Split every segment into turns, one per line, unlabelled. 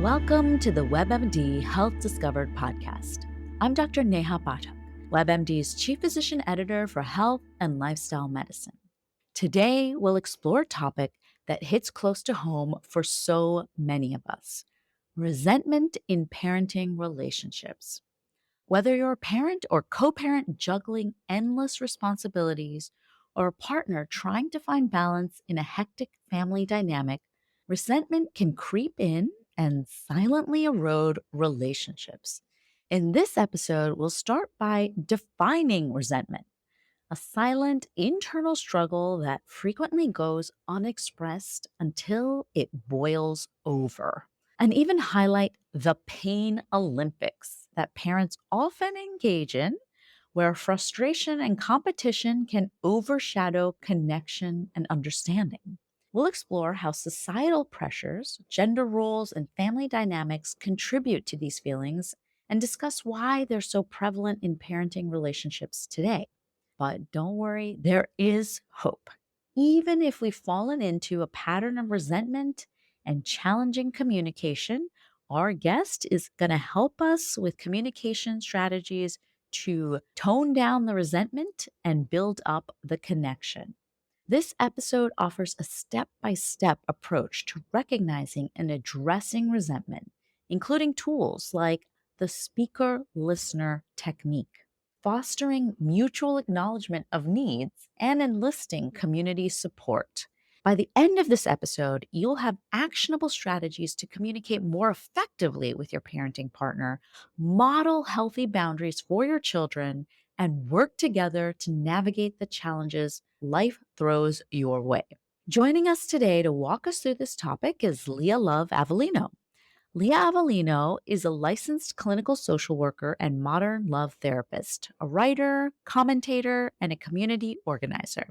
Welcome to the WebMD Health Discovered podcast. I'm Dr. Neha Pathak, WebMD's Chief Physician Editor for Health and Lifestyle Medicine. Today, we'll explore a topic that hits close to home for so many of us: resentment in parenting relationships. Whether you're a parent or co parent juggling endless responsibilities, or a partner trying to find balance in a hectic family dynamic, resentment can creep in and silently erode relationships. In this episode, we'll start by defining resentment, a silent internal struggle that frequently goes unexpressed until it boils over, and even highlight the pain Olympics that parents often engage in, where frustration and competition can overshadow connection and understanding. We'll explore how societal pressures, gender roles, and family dynamics contribute to these feelings and discuss why they're so prevalent in parenting relationships today. But don't worry, there is hope. Even if we've fallen into a pattern of resentment and challenging communication, our guest is going to help us with communication strategies to tone down the resentment and build up the connection. This episode offers a step by step approach to recognizing and addressing resentment, including tools like the speaker listener technique, fostering mutual acknowledgement of needs, and enlisting community support. By the end of this episode, you'll have actionable strategies to communicate more effectively with your parenting partner, model healthy boundaries for your children, and work together to navigate the challenges life throws your way. Joining us today to walk us through this topic is Leah Love Avellino. Leah Avellino is a licensed clinical social worker and modern love therapist, a writer, commentator, and a community organizer.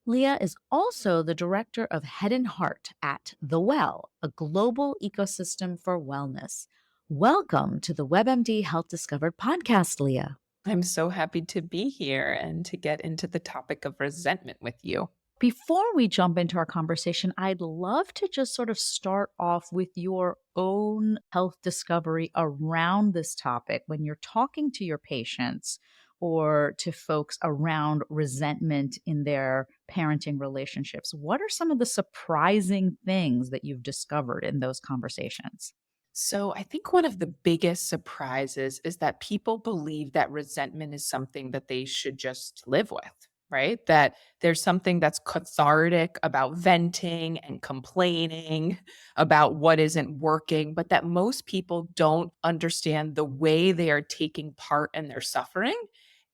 Leah is also the director of Head and Heart at The Well, a global ecosystem for wellness. Welcome to the WebMD Health Discovered podcast, Leah.
I'm so happy to be here and to get into the topic of resentment with you.
Before we jump into our conversation, I'd love to just sort of start off with your own health discovery around this topic when you're talking to your patients or to folks around resentment in their parenting relationships. What are some of the surprising things that you've discovered in those conversations?
So, I think one of the biggest surprises is that people believe that resentment is something that they should just live with, right? That there's something that's cathartic about venting and complaining about what isn't working, but that most people don't understand the way they are taking part in their suffering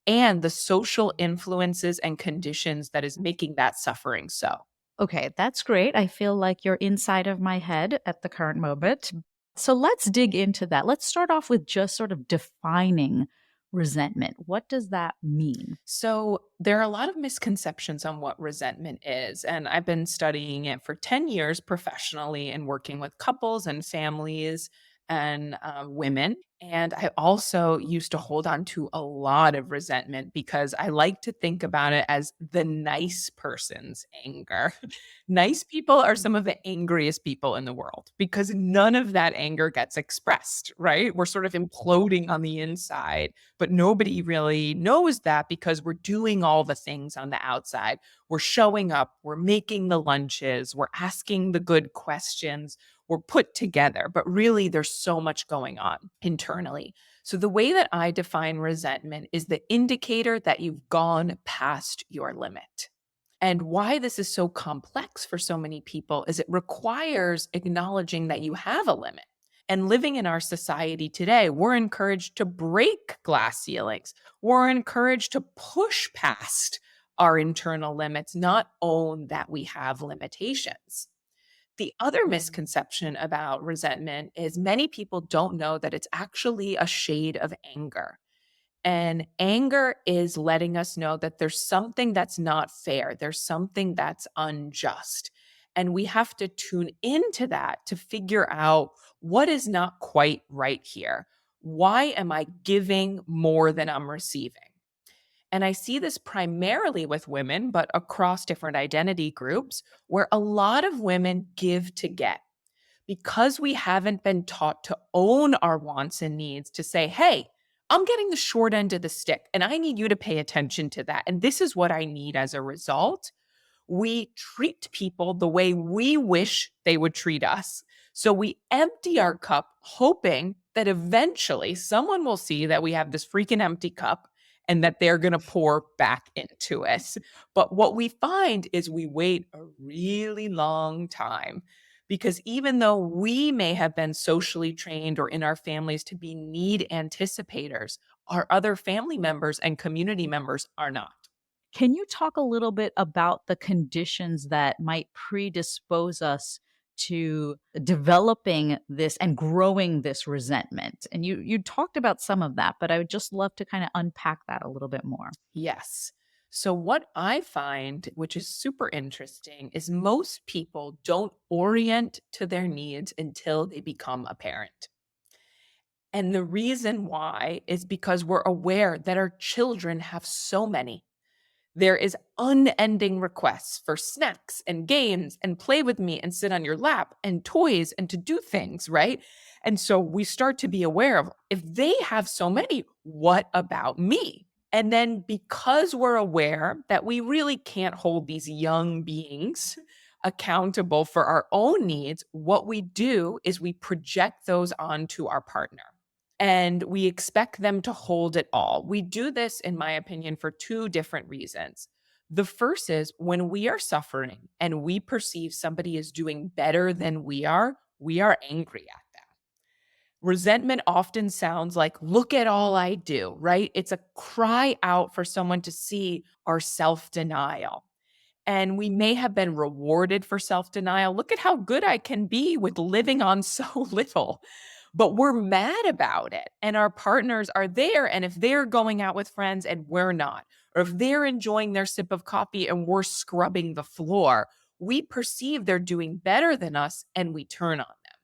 and the social influences and conditions that is making that suffering so.
Okay, that's great. I feel like you're inside of my head at the current moment. So let's dig into that. Let's start off with just sort of defining resentment. What does that mean?
So, there are a lot of misconceptions on what resentment is. And I've been studying it for 10 years professionally and working with couples and families and women. And I also used to hold on to a lot of resentment because I like to think about it as the nice person's anger. Nice people are some of the angriest people in the world because none of that anger gets expressed, right? We're sort of imploding on the inside, but nobody really knows that because we're doing all the things on the outside. We're showing up, we're making the lunches, we're asking the good questions, we're put together, but really there's so much going on internally. So the way that I define resentment is the indicator that you've gone past your limit. And why this is so complex for so many people is it requires acknowledging that you have a limit. And living in our society today, we're encouraged to break glass ceilings. We're encouraged to push past our internal limits, not own that we have limitations. The other misconception about resentment is many people don't know that it's actually a shade of anger. And anger is letting us know that there's something that's not fair. There's something that's unjust. And we have to tune into that to figure out what is not quite right here. Why am I giving more than I'm receiving? And I see this primarily with women, but across different identity groups, where a lot of women give to get. because we haven't been taught to own our wants and needs, to say, hey, I'm getting the short end of the stick and I need you to pay attention to that. And this is what I need as a result. We treat people the way we wish they would treat us. So we empty our cup, hoping that eventually someone will see that we have this freaking empty cup and that they're going to pour back into it. But what we find is we wait a really long time, because even though we may have been socially trained or in our families to be need anticipators, our other family members and community members are not.
Can you talk a little bit about the conditions that might predispose us to developing this and growing this resentment? And you talked about some of that, but I would just love to kind of unpack that a little bit more.
Yes. So, what I find, which is super interesting, is most people don't orient to their needs until they become a parent. And the reason why is because we're aware that our children have so many. There is unending requests for snacks and games and play with me and sit on your lap and toys and to do things, right? And so we start to be aware of, if they have so many, what about me? And then because we're aware that we really can't hold these young beings accountable for our own needs, what we do is we project those onto our partner and we expect them to hold it all. We do this, in my opinion, for two different reasons. The first is when we are suffering and we perceive somebody is doing better than we are angry at them. Resentment often sounds like, look at all I do, right? It's a cry out for someone to see our self denial. And we may have been rewarded for self denial. Look at how good I can be with living on so little. But we're mad about it. And our partners are there. And if they're going out with friends and we're not, or if they're enjoying their sip of coffee and we're scrubbing the floor, we perceive they're doing better than us and we turn on them.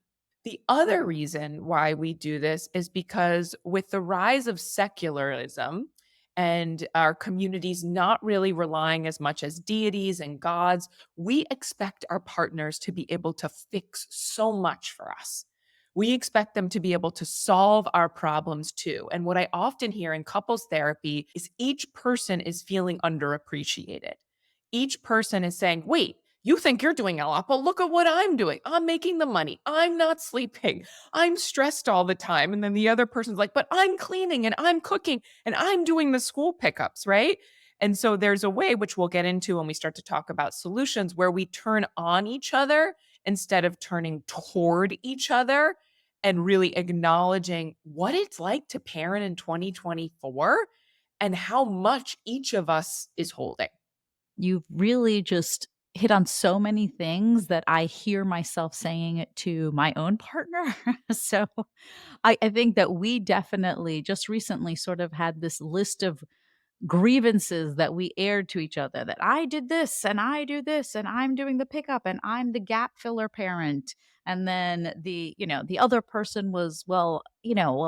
The other reason why we do this is because with the rise of secularism and our communities not really relying as much as deities and gods, we expect our partners to be able to fix so much for us. We expect them to be able to solve our problems too. And what I often hear in couples therapy is each person is feeling underappreciated. Each person is saying, wait, you think you're doing a lot, but look at what I'm doing. I'm making the money. I'm not sleeping. I'm stressed all the time. And then the other person's like, but I'm cleaning and I'm cooking and I'm doing the school pickups, right? And so there's a way, which we'll get into when we start to talk about solutions, where we turn on each other instead of turning toward each other and really acknowledging what it's like to parent in 2024 and how much each of us is holding.
You've really just hit on so many things that I hear myself saying it to my own partner. So I think that we definitely just recently sort of had this list of grievances that we aired to each other, that I did this and I do this and I'm doing the pickup and I'm the gap filler parent. And then the other person was, well,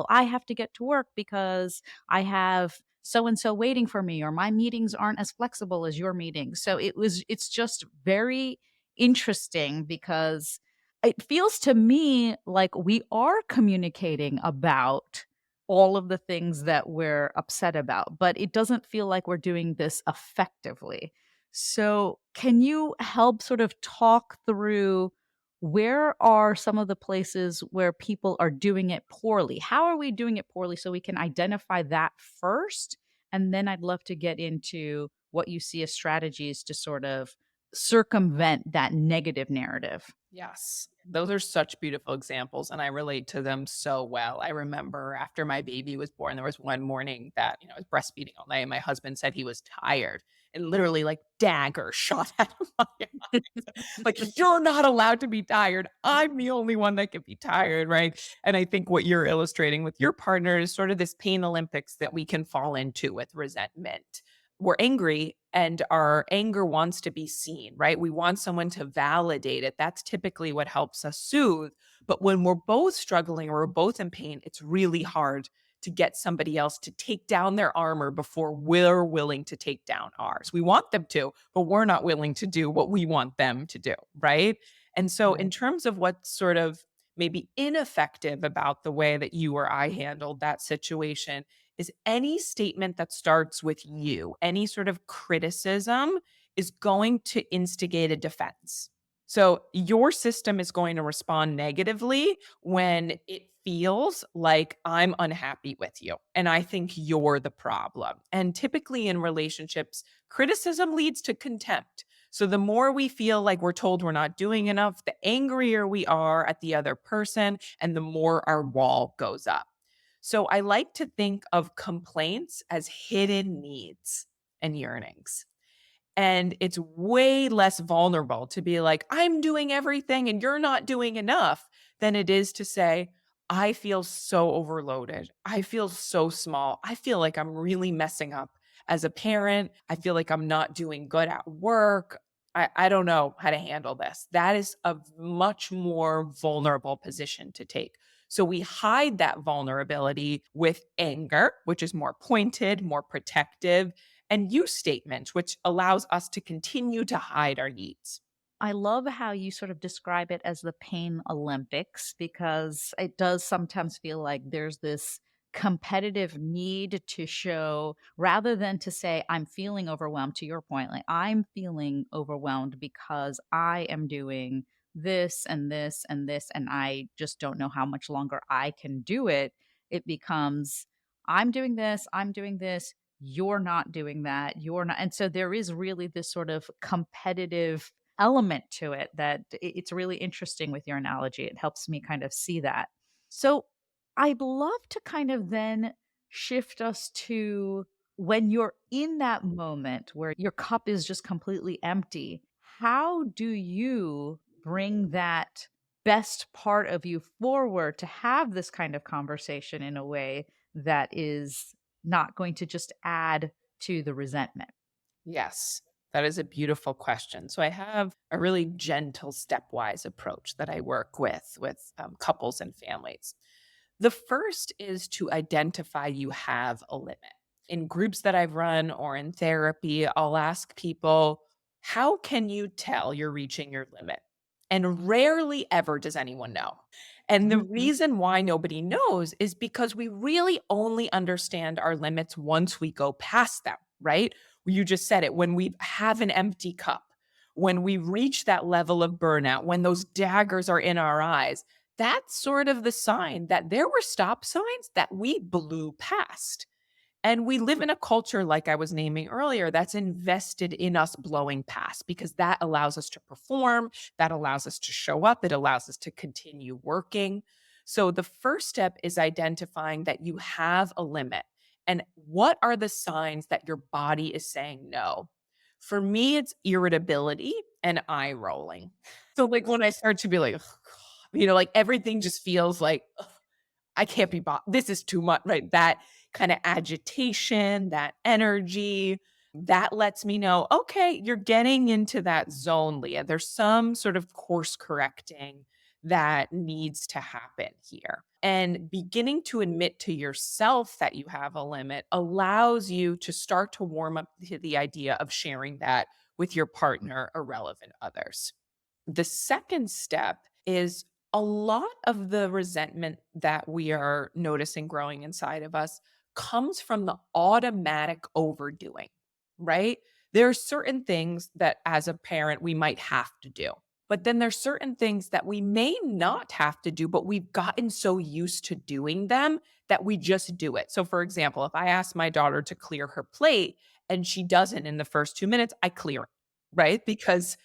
I have to get to work because I have so and so waiting for me, or my meetings aren't as flexible as your meetings. So it's just very interesting because it feels to me like we are communicating about all of the things that we're upset about, but it doesn't feel like we're doing this effectively. So, can you help sort of talk through where are some of the places where people are doing it poorly? How are we doing it poorly so we can identify that first? And then I'd love to get into what you see as strategies to sort of circumvent that negative narrative.
Yes. Those are such beautiful examples, and I relate to them so well. I remember after my baby was born, there was one morning that, I was breastfeeding all night, and my husband said he was tired, and literally, like, dagger shot out of my eyes. Like, "You're not allowed to be tired. I'm the only one that can be tired," right? And I think what you're illustrating with your partner is sort of this pain Olympics that we can fall into with resentment. We're angry and our anger wants to be seen, right? We want someone to validate it. That's typically what helps us soothe. But when we're both struggling or we're both in pain, it's really hard to get somebody else to take down their armor before we're willing to take down ours. We want them to, but we're not willing to do what we want them to do, right? And so, in
Right.
terms of what sort of maybe ineffective about the way that you or I handled that situation is any statement that starts with you, any sort of criticism is going to instigate a defense. So your system is going to respond negatively when it feels like I'm unhappy with you and I think you're the problem. And typically in relationships, criticism leads to contempt. So the more we feel like we're told we're not doing enough, the angrier we are at the other person and the more our wall goes up. So I like to think of complaints as hidden needs and yearnings. And it's way less vulnerable to be like, I'm doing everything and you're not doing enough than it is to say, I feel so overloaded. I feel so small. I feel like I'm really messing up as a parent. I feel like I'm not doing good at work. I don't know how to handle this. That is a much more vulnerable position to take. So we hide that vulnerability with anger, which is more pointed, more protective, and use statements, which allows us to continue to hide our needs.
I love how you sort of describe it as the pain Olympics because it does sometimes feel like there's this competitive need to show rather than to say, I'm feeling overwhelmed, to your point, like I'm feeling overwhelmed because I am doing this and this and this, and I just don't know how much longer I can do it. It becomes, I'm doing this, you're not doing that, you're not. And so there is really this sort of competitive element to it that it's really interesting with your analogy. It helps me kind of see that. So I'd love to kind of then shift us to when you're in that moment where your cup is just completely empty, how do you bring that best part of you forward to have this kind of conversation in a way that is not going to just add to the resentment?
Yes, that is a beautiful question. So I have a really gentle stepwise approach that I work with couples and families. The first is to identify you have a limit. In groups that I've run or in therapy, I'll ask people, how can you tell you're reaching your limit? And rarely ever does anyone know. And the
Mhm.
reason why nobody knows is because we really only understand our limits once we go past them, right? You just said it, when we have an empty cup, when we reach that level of burnout, when those daggers are in our eyes, that's sort of the sign that there were stop signs that we blew past. And we live in a culture, like I was naming earlier, that's invested in us blowing past because that allows us to perform, that allows us to show up, it allows us to continue working. So the first step is identifying that you have a limit. And what are the signs that your body is saying no? For me, it's irritability and eye rolling. So, like, when I start to be like, "Ugh, like everything just feels like, I can't be this is too much, right? That kind of agitation, that energy, that lets me know, okay, you're getting into that zone, Leah. There's some sort of course correcting that needs to happen here. And beginning to admit to yourself that you have a limit allows you to start to warm up to the idea of sharing that with your partner or relevant others. The second step is a lot of the resentment that we are noticing growing inside of us comes from the automatic overdoing, right? There are certain things that as a parent we might have to do. But then there's certain things that we may not have to do, but we've gotten so used to doing them that we just do it. So for example, if I ask my daughter to clear her plate and she doesn't in the first 2 minutes, I clear it, right? Because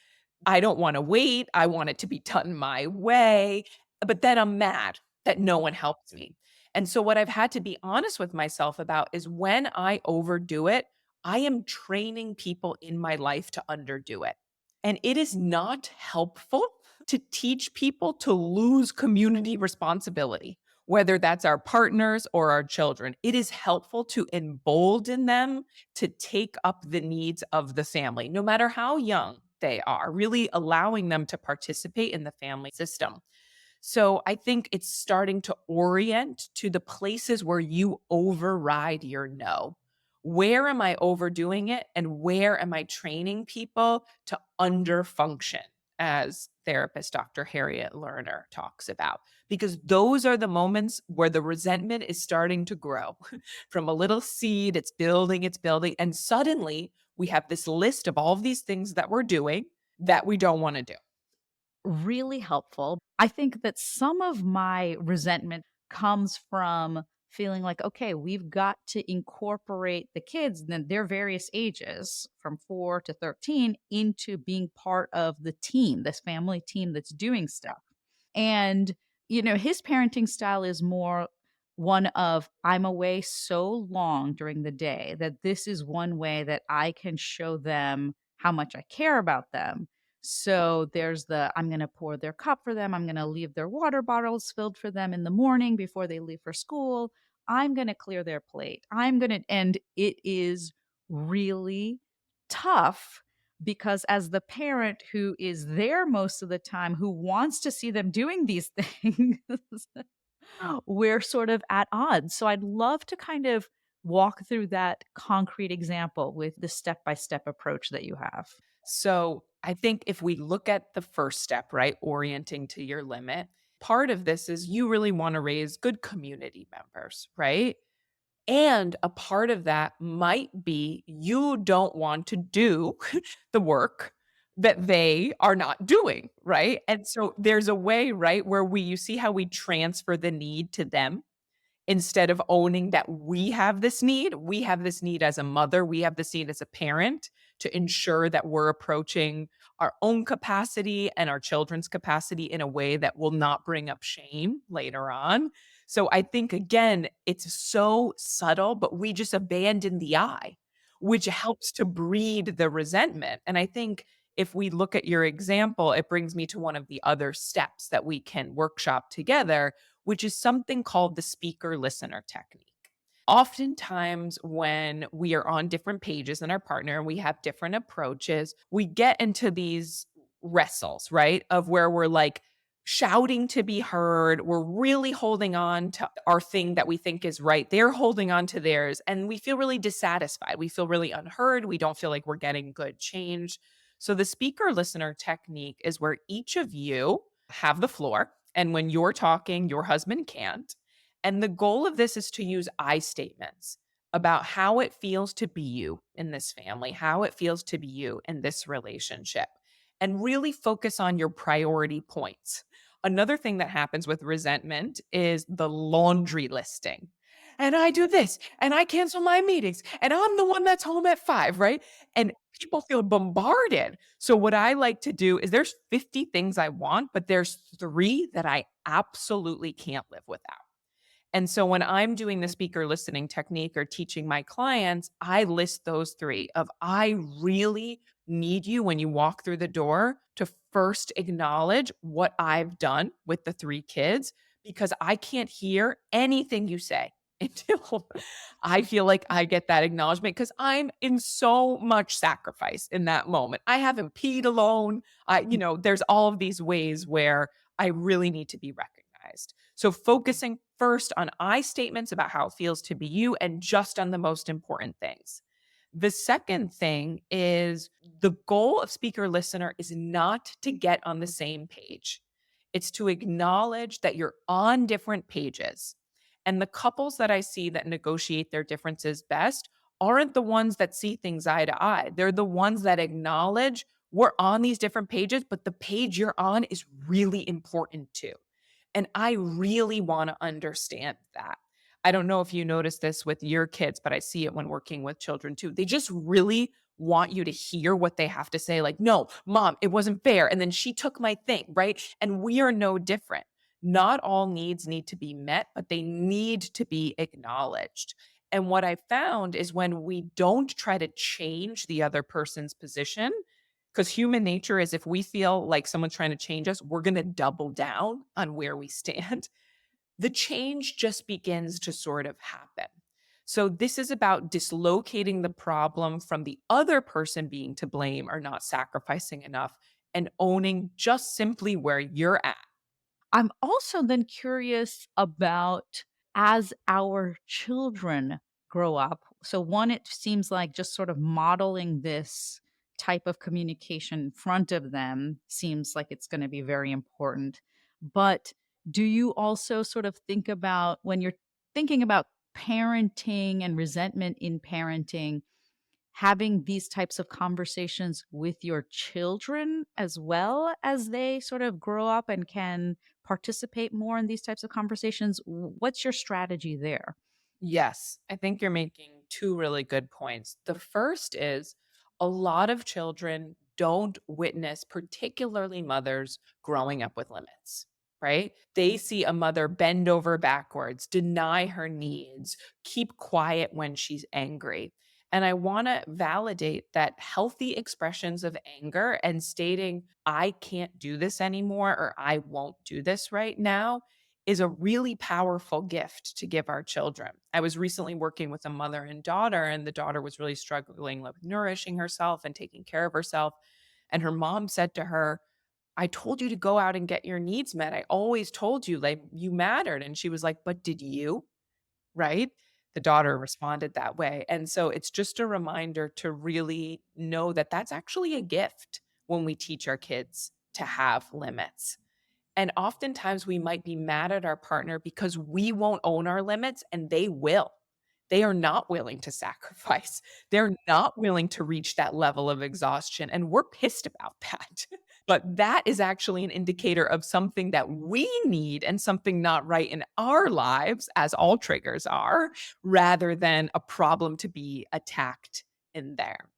I don't wanna wait, I want it to be done my way, but then I'm mad that no one helps me. And so what I've had to be honest with myself about is when I overdo it, I am training people in my life to underdo it. And it is not helpful to teach people to lose community responsibility, whether that's our partners or our children. It is helpful to embolden them to take up the needs of the family, no matter how young they are, really allowing them to participate in the family system. So I think it's starting to orient to the places where you override your no. Where am I overdoing it? And where am I training people to underfunction as therapist Dr. Harriet Lerner talks about, because those are the moments where the resentment is starting to grow from a little seed. It's building. And suddenly we have this list of all of these things that we're doing that we don't want to do.
Really helpful. I think that some of my resentment comes from feeling like, okay, we've got to incorporate the kids and their various ages from 4 to 13 into being part of the team, this family team that's doing stuff. And, his parenting style is more one of I'm away so long during the day that this is one way that I can show them how much I care about them. So there's I'm going to pour their cup for them. I'm going to leave their water bottles filled for them in the morning before they leave for school. I'm going to clear their plate. And it is really tough because as the parent who is there most of the time, who wants to see them doing these things, we're sort of at odds. So I'd love to kind of walk through that concrete example with the step by step approach that you have.
So I think if we look at the first step, right, orienting to your limit, part of this is you really want to raise good community members, right? And a part of that might be you don't want to do the work that they are not doing, right? And so there's a way, right, where you see how we transfer the need to them instead of owning that we have this need as a mother, we have this need as a parent to ensure that we're approaching our own capacity and our children's capacity in a way that will not bring up shame later on. So I think again, it's so subtle, but we just abandon the I, which helps to breed the resentment. And I think if we look at your example, it brings me to one of the other steps that we can workshop together, which is something called the speaker listener technique. Oftentimes, when we are on different pages in our partner and we have different approaches, we get into these wrestles, right? Of where we're like shouting to be heard. We're really holding on to our thing that we think is right. They're holding on to theirs, and we feel really dissatisfied. We feel really unheard. We don't feel like we're getting good change. So, the speaker listener technique is where each of you have the floor. And when you're talking, your husband can't. And the goal of this is to use I statements about how it feels to be you in this family, how it feels to be you in this relationship, and really focus on your priority points. Another thing that happens with resentment is the laundry listing. And I do this, and I cancel my meetings, and I'm the one that's home at 5, right? And people feel bombarded. So what I like to do is there's 50 things I want, but there's 3 that I absolutely can't live without. And so when I'm doing the speaker listening technique or teaching my clients, I list those 3 of I really need you when you walk through the door to first acknowledge what I've done with the 3 kids, because I can't hear anything you say until I feel like I get that acknowledgement, because I'm in so much sacrifice in that moment. I haven't peed alone. There's all of these ways where I really need to be recognized. So focusing first on I statements about how it feels to be you and just on the most important things. The second thing is the goal of speaker listener is not to get on the same page. It's to acknowledge that you're on different pages. And the couples that I see that negotiate their differences best aren't the ones that see things eye to eye. They're the ones that acknowledge we're on these different pages, but the page you're on is really important too. And I really want to understand that. I don't know if you notice this with your kids, but I see it when working with children too. They just really want you to hear what they have to say. Like, no, mom, it wasn't fair. And then she took my thing, right? And we are no different. Not all needs need to be met, but they need to be acknowledged. And what I found is when we don't try to change the other person's position, because human nature is if we feel like someone's trying to change us, we're going to double down on where we stand. The change just begins to sort of happen. So, this is about dislocating the problem from the other person being to blame or not sacrificing enough and owning just simply where you're at.
I'm also then curious about as our children grow up. So, one, it seems like just sort of modeling this
type of communication in front of them seems like it's going to be very important. But do you also sort of think about when you're thinking about parenting and resentment in parenting, having these types of conversations with your children as well as they sort of grow up and can participate more in these types of conversations? What's your strategy there?
Yes, I think you're making two really good points. The first is a lot of children don't witness, particularly mothers, growing up with limits, right? They see a mother bend over backwards, deny her needs, keep quiet when she's angry. And I want to validate that healthy expressions of anger and stating, I can't do this anymore or I won't do this right now is a really powerful gift to give our children. I was recently working with a mother and daughter, and the daughter was really struggling with nourishing herself and taking care of herself. And her mom said to her, I told you to go out and get your needs met. I always told you, like, you mattered. And she was like, but did you? Right? The daughter responded that way. And so it's just a reminder to really know that that's actually a gift when we teach our kids to have limits. And oftentimes we might be mad at our partner because we won't own our limits and they will. They are not willing to sacrifice. They're not willing to reach that level of exhaustion. And we're pissed about that. But that is actually an indicator of something that we need and something not right in our lives, as all triggers are, rather than a problem to be attacked in there.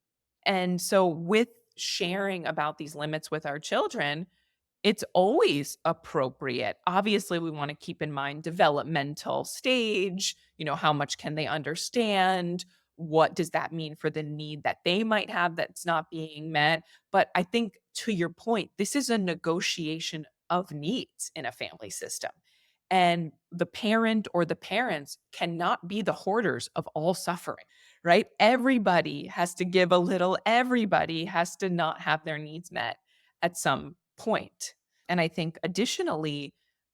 And so, with sharing about these limits with our children, it's always appropriate. Obviously, we wanna keep in mind developmental stage, how much can they understand? What does that mean for the need that they might have that's not being met? But I think to your point, this is a negotiation of needs in a family system. And the parent or the parents cannot be the hoarders of all suffering, right? Everybody has to give a little, everybody has to not have their needs met at some point. And I think additionally,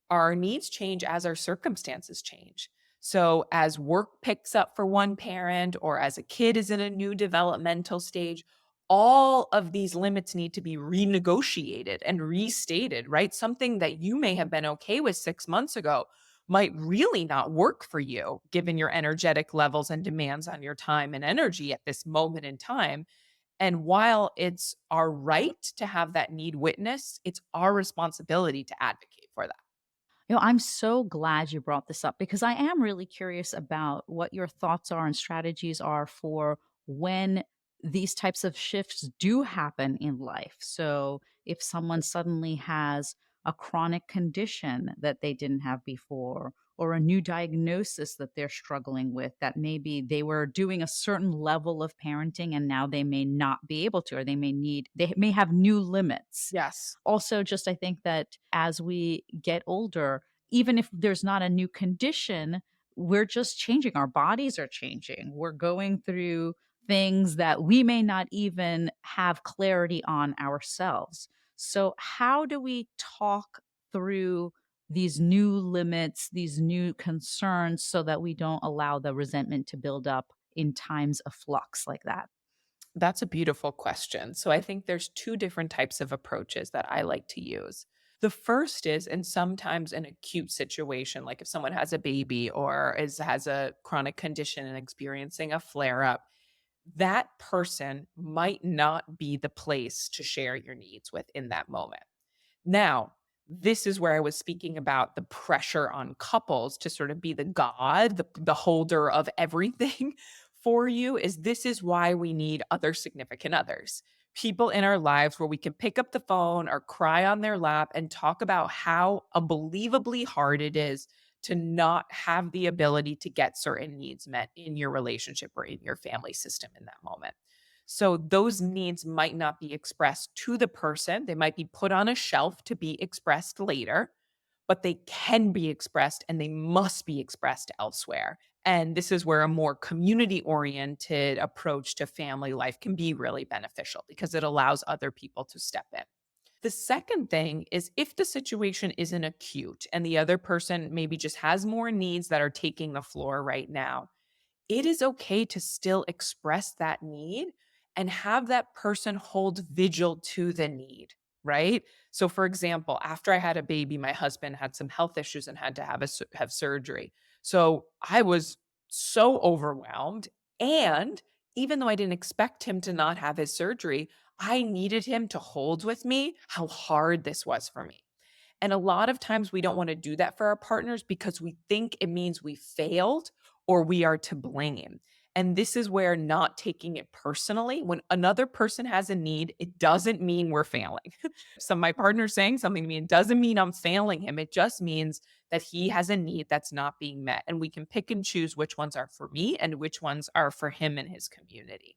our needs change as our circumstances change. So, as work picks up for one parent, or as a kid is in a new developmental stage, all of these limits need to be renegotiated and restated, right? Something that you may have been okay with 6 months ago might really not work for you, given your energetic levels and demands on your time and energy at this moment in time. And while it's our right to have that need witnessed, it's our responsibility to advocate for that.
I'm so glad you brought this up because I am really curious about what your thoughts are and strategies are for when these types of shifts do happen in life. So, if someone suddenly has a chronic condition that they didn't have before, or a new diagnosis that they're struggling with, that maybe they were doing a certain level of parenting and now they may not be able to, or they may have new limits.
Yes.
Also, just I think that as we get older, even if there's not a new condition, we're just changing. Our bodies are changing. We're going through things that we may not even have clarity on ourselves. So, how do we talk through these new limits, these new concerns, so that we don't allow the resentment to build up in times of flux like that?
That's a beautiful question. So I think there's two different types of approaches that I like to use. The first is, and sometimes an acute situation, like if someone has a baby or has a chronic condition and experiencing a flare up, that person might not be the place to share your needs with in that moment. Now, this is where I was speaking about the pressure on couples to sort of be the god, the holder of everything for you. This is why we need other significant others. People in our lives where we can pick up the phone or cry on their lap and talk about how unbelievably hard it is to not have the ability to get certain needs met in your relationship or in your family system in that moment. So those needs might not be expressed to the person. They might be put on a shelf to be expressed later, but they can be expressed and they must be expressed elsewhere. And this is where a more community oriented approach to family life can be really beneficial because it allows other people to step in. The second thing is if the situation isn't acute and the other person maybe just has more needs that are taking the floor right now, it is okay to still express that need and have that person hold vigil to the need, right? So for example, after I had a baby, my husband had some health issues and had to have surgery. So I was so overwhelmed, and even though I didn't expect him to not have his surgery, I needed him to hold with me how hard this was for me. And a lot of times we don't want to do that for our partners because we think it means we failed or we are to blame. And this is where not taking it personally, when another person has a need, it doesn't mean we're failing. So my partner's saying something to me, it doesn't mean I'm failing him. It just means that he has a need that's not being met. And we can pick and choose which ones are for me and which ones are for him and his community.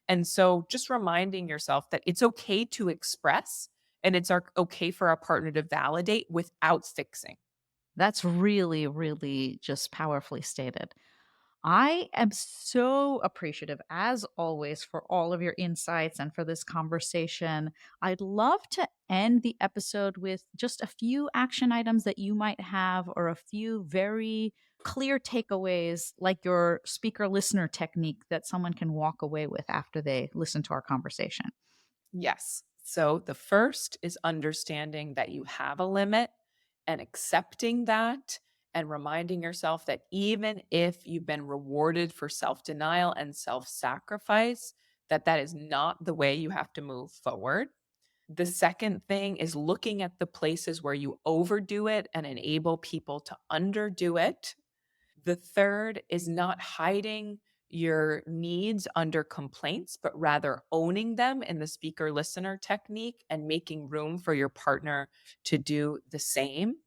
And so just reminding yourself that it's okay to express and okay for our partner to validate without fixing.
That's really, really just powerfully stated. I am so appreciative, as always, for all of your insights and for this conversation. I'd love to end the episode with just a few action items that you might have, or a few very clear takeaways, like your speaker listener technique that someone can walk away with after they listen to our conversation.
Yes. So the first is understanding that you have a limit and accepting that, and reminding yourself that even if you've been rewarded for self-denial and self-sacrifice, that that is not the way you have to move forward. The second thing is looking at the places where you overdo it and enable people to underdo it. The third is not hiding your needs under complaints, but rather owning them in the speaker listener technique and making room for your partner to do the same.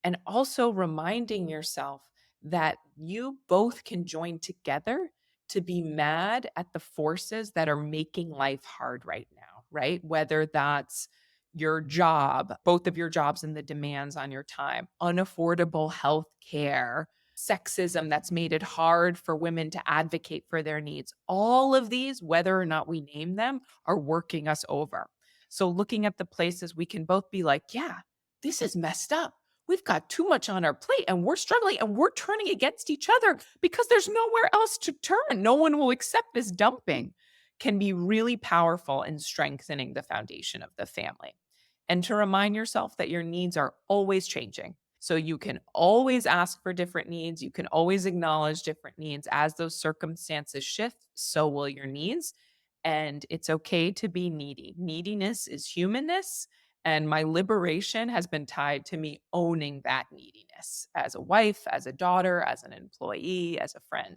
And also reminding yourself that you both can join together to be mad at the forces that are making life hard right now, right? Whether that's your job, both of your jobs and the demands on your time, unaffordable health care, sexism that's made it hard for women to advocate for their needs. All of these, whether or not we name them, are working us over. So looking at the places we can both be like, yeah, this is messed up. We've got too much on our plate and we're struggling and we're turning against each other because there's nowhere else to turn. No one will accept this dumping, can be really powerful in strengthening the foundation of the family. And to remind yourself that your needs are always changing. So you can always ask for different needs. You can always acknowledge different needs. As those circumstances shift, so will your needs. And it's okay to be needy. Neediness is humanness. And my liberation has been tied to me owning that neediness as a wife, as a daughter, as an employee, as a friend.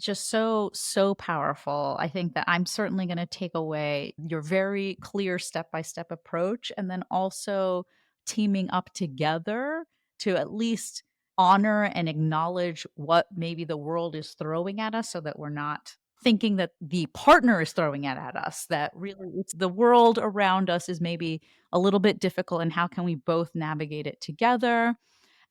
Just so, so powerful. I think that I'm certainly going to take away your very clear step by step approach, and then also teaming up together to at least honor and acknowledge what maybe the world is throwing at us, so that we're not thinking that the partner is throwing it at us, that really it's the world around us is maybe a little bit difficult, and how can we both navigate it together.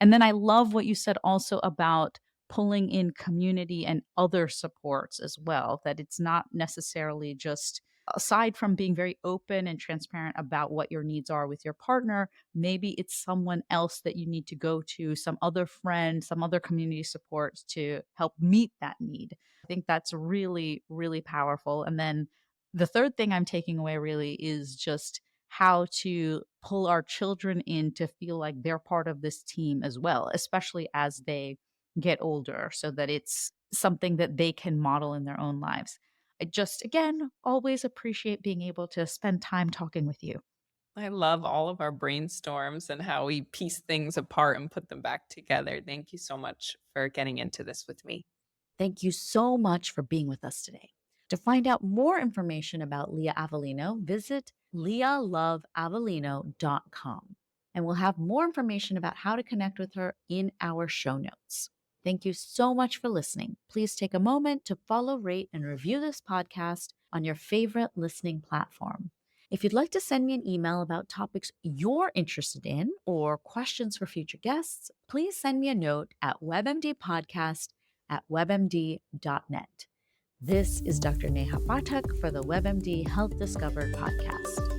And then I love what you said also about pulling in community and other supports as well, that it's not necessarily just, aside from being very open and transparent about what your needs are with your partner, maybe it's someone else that you need to go to, some other friend, some other community support to help meet that need. I think that's really, really powerful. And then the third thing I'm taking away really is just how to pull our children in to feel like they're part of this team as well, especially as they get older, so that it's something that they can model in their own lives. I just, again, always appreciate being able to spend time talking with you.
I love all of our brainstorms and how we piece things apart and put them back together. Thank you so much for getting into this with me.
Thank you so much for being with us today. To find out more information about Leah Avellino, visit leahloveavellino.com. And we'll have more information about how to connect with her in our show notes. Thank you so much for listening. Please take a moment to follow, rate, and review this podcast on your favorite listening platform. If you'd like to send me an email about topics you're interested in or questions for future guests, please send me a note at webmdpodcast@webmd.net. This is Dr. Neha Pathak for the WebMD Health Discovered podcast.